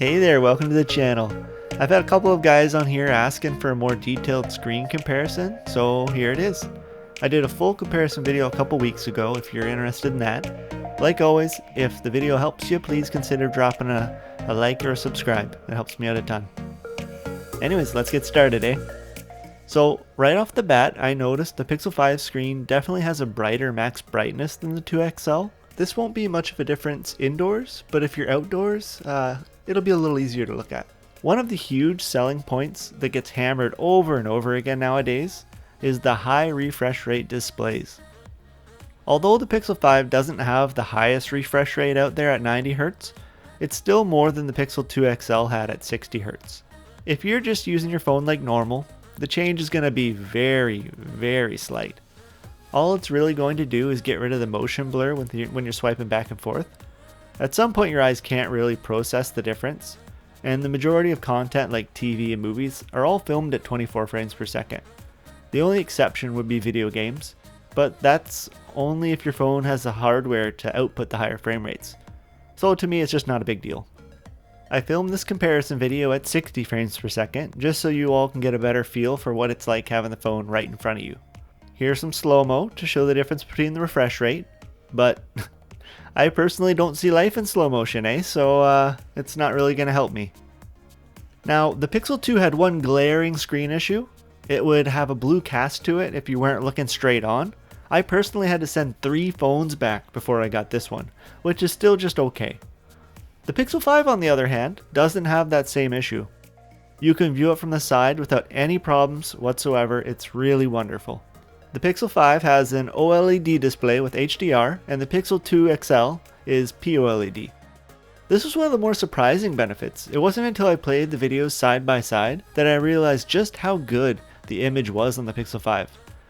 Hey there, welcome to the channel. I've had a couple of guys on here asking for a more detailed screen comparison, so here it is. I did a full comparison video a couple weeks ago if you're interested in that. Like always, if the video helps you, please consider dropping a like or a subscribe. It helps me out a ton. Anyways, let's get started, eh? So right off the bat, I noticed the Pixel 5 screen definitely has a brighter max brightness than the 2XL. This won't be much of a difference indoors, but if you're outdoors, it'll be a little easier to look at. One of the huge selling points that gets hammered over and over again nowadays is the high refresh rate displays. Although the Pixel 5 doesn't have the highest refresh rate out there at 90 Hz, it's still more than the Pixel 2 XL had at 60 Hz. If you're just using your phone like normal, the change is going to be very slight. All it's really going to do is get rid of the motion blur when you're swiping back and forth. At some point your eyes can't really process the difference, and the majority of content like TV and movies are all filmed at 24 frames per second. The only exception would be video games, but that's only if your phone has the hardware to output the higher frame rates. So to me it's just not a big deal. I filmed this comparison video at 60 frames per second just so you all can get a better feel for what it's like having the phone right in front of you. Here's some slow-mo to show the difference between the refresh rate, but I personally don't see life in slow motion, so it's not really going to help me. Now, the Pixel 2 had one glaring screen issue. It would have a blue cast to it if you weren't looking straight on. I personally had to send 3 phones back before I got this one, which is still just okay. The Pixel 5 on the other hand doesn't have that same issue. You can view it from the side without any problems whatsoever. It's really wonderful. The Pixel 5 has an OLED display with HDR, and the Pixel 2 XL is POLED. This was one of the more surprising benefits. It wasn't until I played the videos side by side that I realized just how good the image was on the Pixel 5.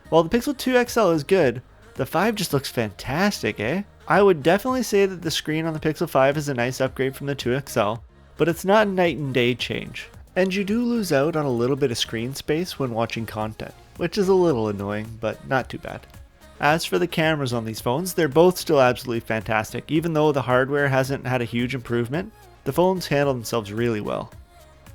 While the Pixel 2 XL is good, the 5 just looks fantastic, I would definitely say that the screen on the Pixel 5 is a nice upgrade from the 2 XL, but it's not a night and day change. And you do lose out on a little bit of screen space when watching content, which is a little annoying, but not too bad. As for the cameras on these phones, they're both still absolutely fantastic. Even though the hardware hasn't had a huge improvement, the phones handle themselves really well.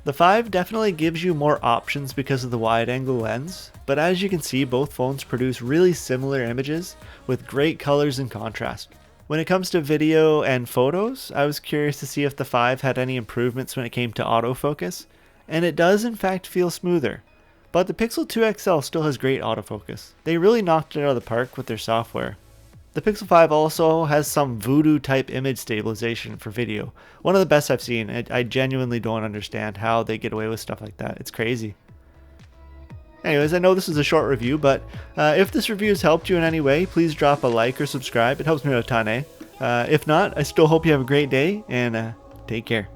The 5 definitely gives you more options because of the wide-angle lens, but as you can see, both phones produce really similar images with great colors and contrast. When it comes to video and photos, I was curious to see if the 5 had any improvements when it came to autofocus, and it does in fact feel smoother. But the Pixel 2 XL still has great autofocus. They really knocked it out of the park with their software. The Pixel 5 also has some voodoo type image stabilization for video. One of the best I've seen. I genuinely don't understand how they get away with stuff like that. It's crazy. Anyways, I know this is a short review, but if this review has helped you in any way, please drop a like or subscribe. It helps me out a ton, If not, I still hope you have a great day, and take care.